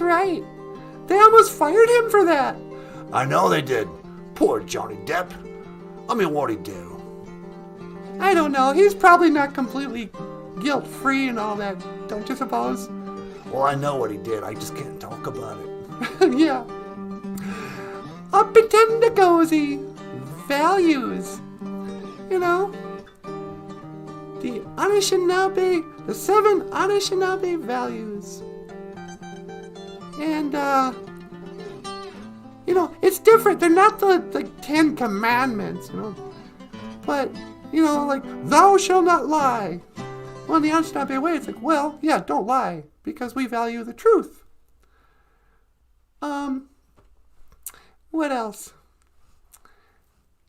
right. They almost fired him for that. I know they did. Poor Johnny Depp. I mean, what'd he do? I don't know. He's probably not completely guilt-free and all that, don't you suppose? Well, I know what he did. I just can't talk about it. Yeah. Up and tendagozy. Values. You know? The Anishinaabe, the 7 Anishinaabe values. And, you know, it's different. They're not the 10 Commandments, you know. But, you know, like, thou shalt not lie. Well, in the Anishinaabe way, it's like, well, yeah, don't lie, because we value the truth. What else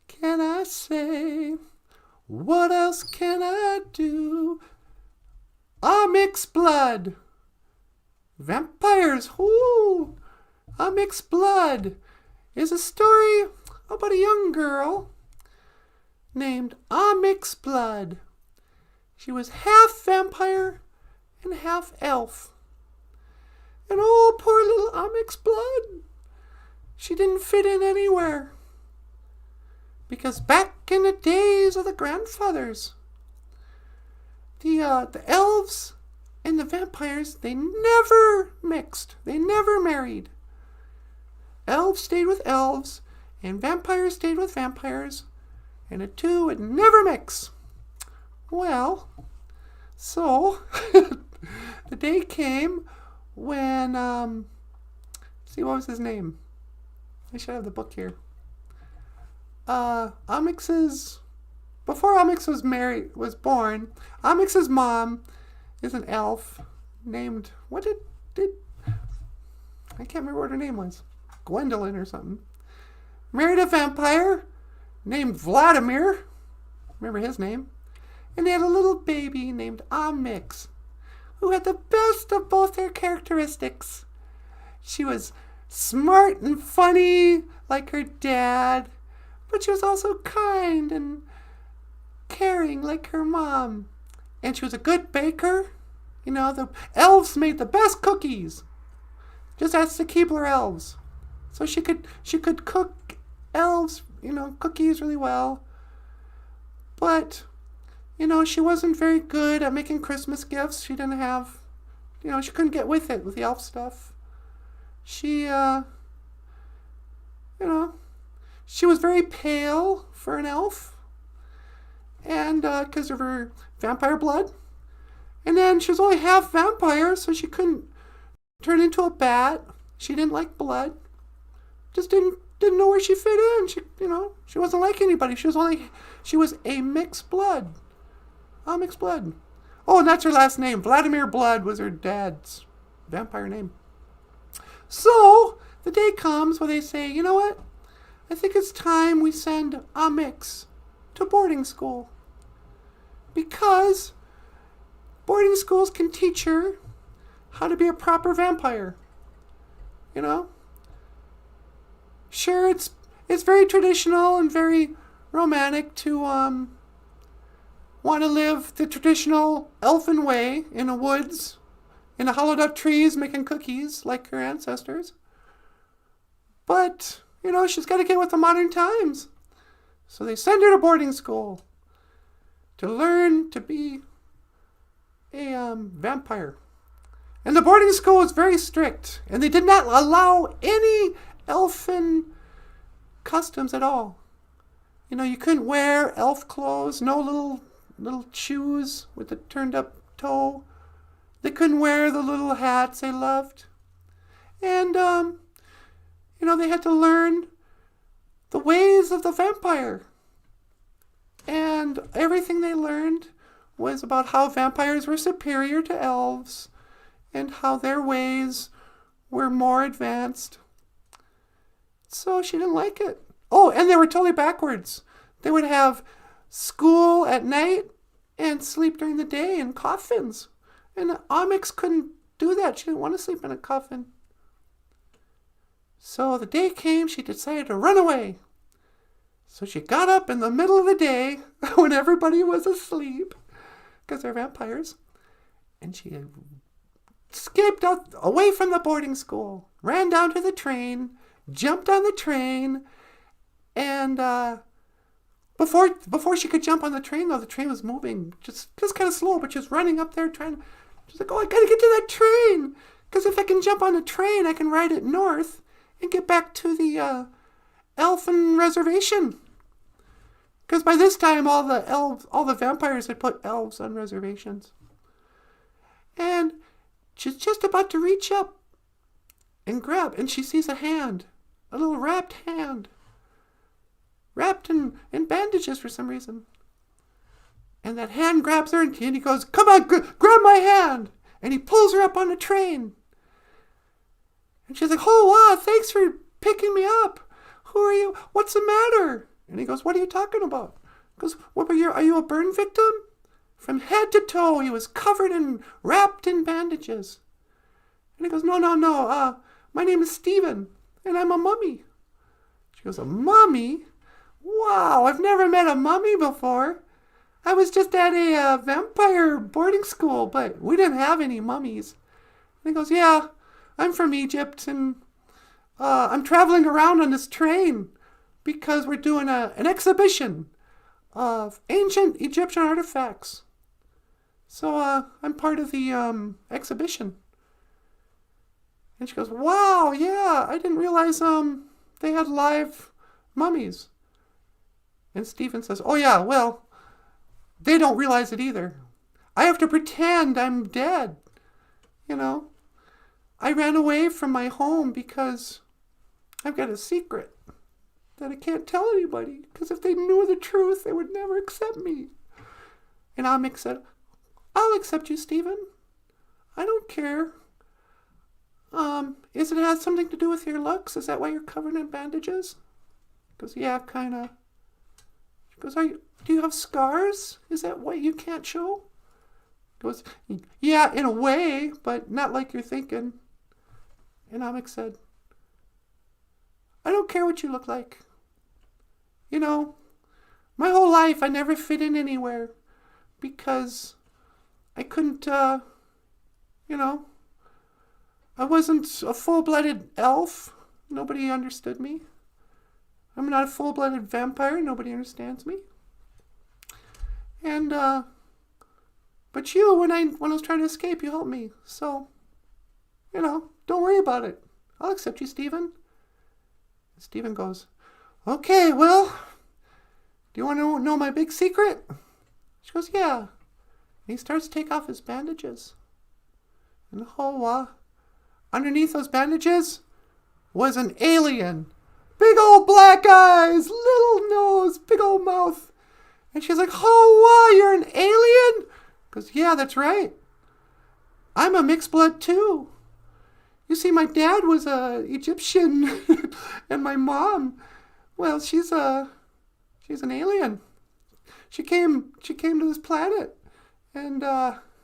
can I say? What else can I do? Amix blood. Vampires, whoo! Amix blood is a story about a young girl named Amix blood. She was half vampire and half elf. And oh, poor little Amix blood. She didn't fit in anywhere. Because back in the days of the grandfathers, the elves and the vampires, they never mixed. They never married. Elves stayed with elves, and vampires stayed with vampires, and the two would never mix. Well, so the day came when, see, what was his name? I should have the book here. Before Amix was born, Amix's mom is an elf named, I can't remember what her name was. Gwendolyn or something. Married a vampire named Vladimir. Remember his name? And they had a little baby named Amix, who had the best of both their characteristics. She was smart and funny like her dad, but she was also kind and caring like her mom. And she was a good baker. You know, the elves made the best cookies. Just ask the Keebler elves. So she could cook elves, you know, cookies really well. But, you know, she wasn't very good at making Christmas gifts. She didn't have, you know, she couldn't get with it with the elf stuff. She, you know, she was very pale for an elf. And, because of her vampire blood. And then she was only half vampire, so she couldn't turn into a bat. She didn't like blood. Just didn't know where she fit in. She, you know, she wasn't like anybody. She was a mixed blood. A mixed blood. Oh, and that's her last name. Vladimir Blood was her dad's vampire name. So, the day comes where they say, you know what? I think it's time we send Amix to boarding school. Because boarding schools can teach her how to be a proper vampire. You know? Sure, it's very traditional and very romantic to want to live the traditional elfin way in the woods, in the hollowed out trees making cookies like her ancestors. But, you know, she's got to get with the modern times. So they send her to boarding school to learn to be a vampire. And the boarding school was very strict, and they did not allow any elfin customs at all. You know, you couldn't wear elf clothes, no little shoes with the turned up toe. They couldn't wear the little hats they loved. And, you know, they had to learn the ways of the vampire. And everything they learned was about how vampires were superior to elves and how their ways were more advanced. So she didn't like it. Oh, and they were totally backwards. They would have school at night and sleep during the day in coffins. And Amix couldn't do that. She didn't want to sleep in a coffin. So the day came, she decided to run away. So she got up in the middle of the day when everybody was asleep, because they're vampires, and she escaped out away from the boarding school, ran down to the train, jumped on the train, and before she could jump on the train, though, the train was moving just kind of slow, but she was running up there she's like, oh, I gotta get to that train, because if I can jump on the train, I can ride it north and get back to the elfin reservation. Because by this time, all the vampires had put elves on reservations. And she's just about to reach up and grab, and she sees a hand, a little wrapped hand, wrapped in bandages for some reason. And that hand grabs her, and he goes, come on, grab my hand. And he pulls her up on the train. And she's like, oh, wow, thanks for picking me up. Who are you? What's the matter? And he goes, what are you talking about? He goes, are you a burn victim? From head to toe, he was covered and wrapped in bandages. And he goes, no, my name is Stephen, and I'm a mummy. She goes, a mummy? Wow, I've never met a mummy before. I was just at a vampire boarding school, but we didn't have any mummies. And he goes, yeah, I'm from Egypt, and I'm traveling around on this train because we're doing an exhibition of ancient Egyptian artifacts. So I'm part of the exhibition. And she goes, wow, yeah, I didn't realize they had live mummies. And Stephen says, oh yeah, well, they don't realize it either. I have to pretend I'm dead. You know, I ran away from my home because I've got a secret that I can't tell anybody, because if they knew the truth, they would never accept me. And Amix said, I'll accept you, Stephen. I don't care. Is it has something to do with your looks? Is that why you're covered in bandages? He goes, yeah, kind of. She goes, do you have scars? Is that what you can't show? He goes, yeah, in a way, but not like you're thinking. And Amix said, I don't care what you look like. You know, my whole life I never fit in anywhere because I couldn't, I wasn't a full-blooded elf. Nobody understood me. I'm not a full-blooded vampire. Nobody understands me. And, but you, when I was trying to escape, you helped me. So, don't worry about it. I'll accept you, Stephen. And Stephen goes, okay, well, do you want to know my big secret? She goes, yeah. And he starts to take off his bandages. And underneath those bandages was an alien. Big old black eyes, little nose, big old mouth. And she's like, oh, wow, you're an alien? Goes, yeah, that's right. I'm a mixed blood too. You see, my dad was a Egyptian, and my mom, well, she's an alien. She came to this planet, and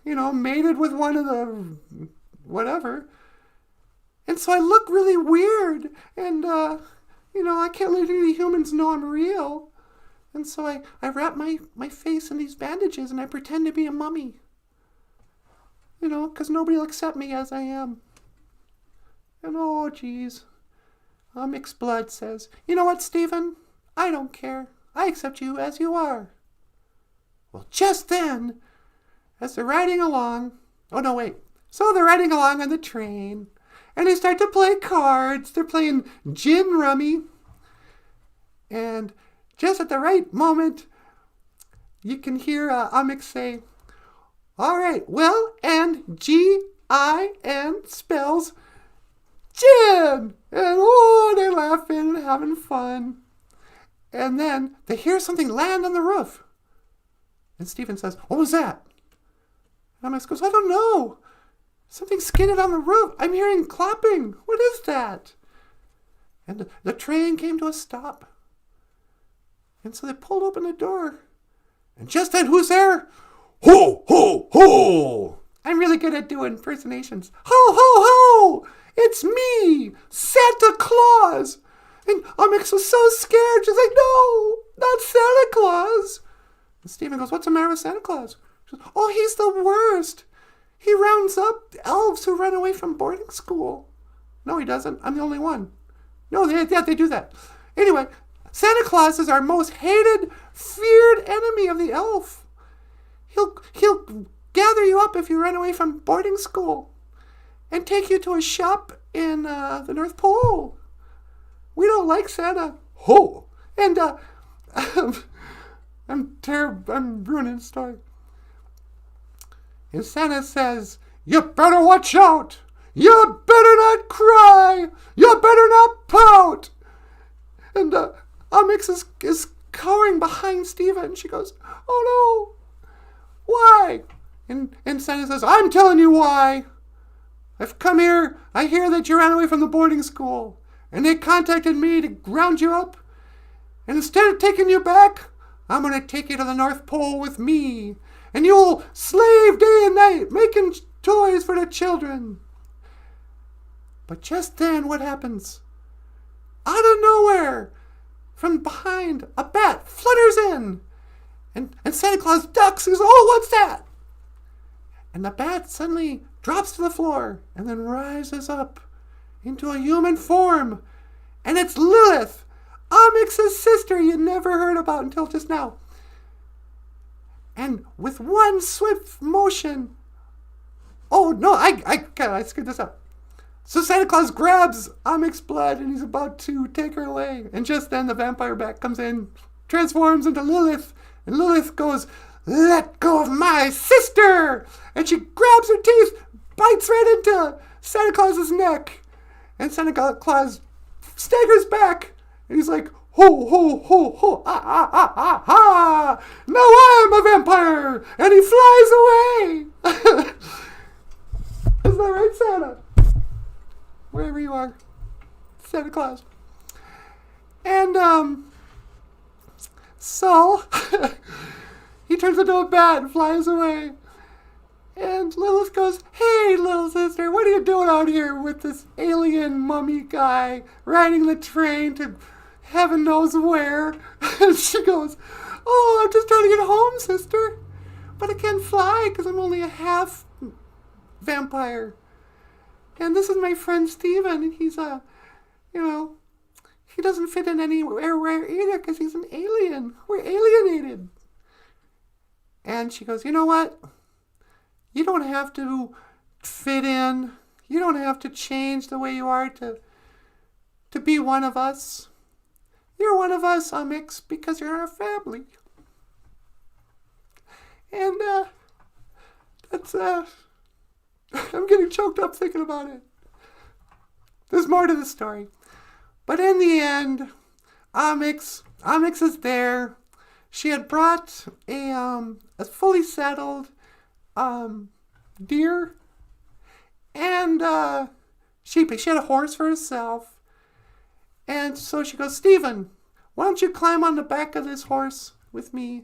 mated with one of the whatever. And so I look really weird, and I can't let any humans know I'm real. And so I wrap my face in these bandages, and I pretend to be a mummy. Because nobody will accept me as I am. And oh, geez. Mixed Blood says, you know what, Stephen? I don't care. I accept you as you are. Well, just then, as they're riding along... Oh, no, wait. So they're riding along on the train, and they start to play cards. They're playing gin rummy. And just at the right moment, you can hear Amix say, all right, well, and G-I-N spells gin. And oh, they're laughing and having fun. And then they hear something land on the roof. And Stephen says, what was that? And Amix goes, I don't know. Something skidded on the roof. I'm hearing clapping. What is that? And the train came to a stop. And so they pulled open the door. And just then, who's there? Ho, ho, ho! I'm really good at doing impersonations. Ho, ho, ho! It's me, Santa Claus! And Amix was so scared. She's like, no, not Santa Claus. And Stephen goes, what's the matter with Santa Claus? She goes, oh, he's the worst. he rounds up elves who run away from boarding school. No, he doesn't. I'm the only one. No, they do that. Anyway, Santa Claus is our most hated, feared enemy of the elf. He'll gather you up if you run away from boarding school and take you to a shop in the North Pole. We don't like Santa. Ho! And I'm terrible. I'm ruining the story. And Santa says, "You better watch out. You better not cry. You better not pout." And Amix is cowering behind Stephen. She goes, "Oh no, why?" And Santa says, "I'm telling you why. I've come here. I hear that you ran away from the boarding school, and they contacted me to round you up. And instead of taking you back, I'm going to take you to the North Pole with me, and you'll slave day and night making toys for the children." But just then, what happens? Out of nowhere, from behind, a bat flutters in, and Santa Claus ducks. He goes, "Oh, what's that?" And the bat suddenly drops to the floor and then rises up into a human form. And it's Lilith, Amix's sister you never heard about until just now. And with one swift motion... Oh, no, I screwed this up. So Santa Claus grabs Amix Blood and he's about to take her away. And just then the vampire bat comes in, transforms into Lilith. And Lilith goes, "Let go of my sister!" And she grabs her teeth, bites right into Santa Claus's neck. And Santa Claus staggers back. And he's like, "Ho, ho, ho, ho, ah, ah, ah, ah, ah! Now I am a vampire!" And he flies away! Is that right, Santa? Wherever you are. Santa Claus. And, so... he turns into a bat and flies away. And Lilith goes, "Hey, little sister, what are you doing out here with this alien mummy guy riding the train to heaven knows where?" And she goes, "Oh, I'm just trying to get home, sister. But I can't fly because I'm only a half vampire. And this is my friend Steven. And he's he doesn't fit in anywhere either because he's an alien. We're alienated." And she goes, "You know what? You don't have to fit in. You don't have to change the way you are to be one of us. You're one of us, Amix, because you're our family." And that's I'm getting choked up thinking about it. There's more to the story. But in the end, Amix is there. She had brought a fully saddled deer, and she had a horse for herself. And so she goes, "Stephen, why don't you climb on the back of this horse with me?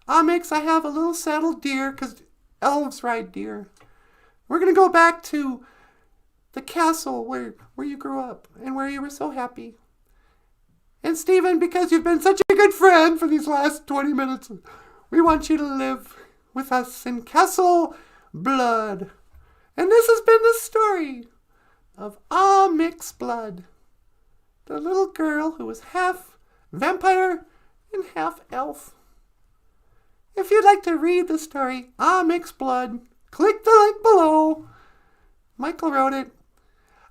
Amix, I have a little saddled deer, because elves ride deer. We're going to go back to the castle where you grew up and where you were so happy. And Stephen, because you've been such a good friend for these last 20 minutes, we want you to live with us in Castle Blood." And this has been the story of Amix Blood, the little girl who was half vampire and half elf. If you'd like to read the story, Amix Blood, click the link below. Michael wrote it.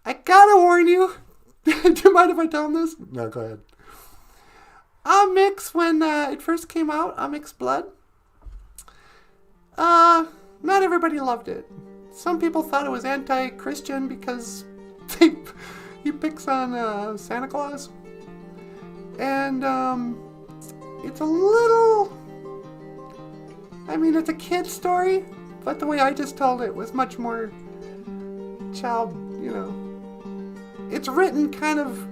I gotta warn you. Do you mind if I tell him this? No, go ahead. Amix, when it first came out, Amix Blood, not everybody loved it. Some people thought it was anti-Christian because he picks on Santa Claus. And it's a little... it's a kid's story, but the way I just told it was much more child, It's written kind of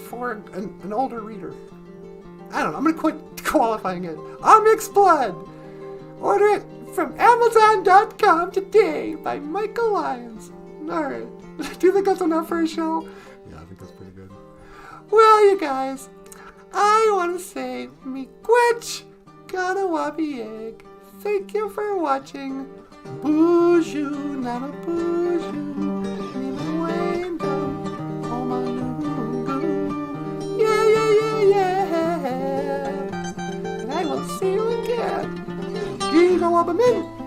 for an older reader. I don't know. I'm going to quit qualifying it. Amix Blood. Order it from Amazon.com today by Michael Lyons. All right. Do you think that's enough for a show? Yeah, I think that's pretty good. Well, you guys, I want to say, miigwech, ganawabi egg. Thank you for watching. BOOZHOO, NANABOOZHOO, leaving way down on my goo. Yeah, yeah, yeah, yeah. And I will see you again. GOFUNDME.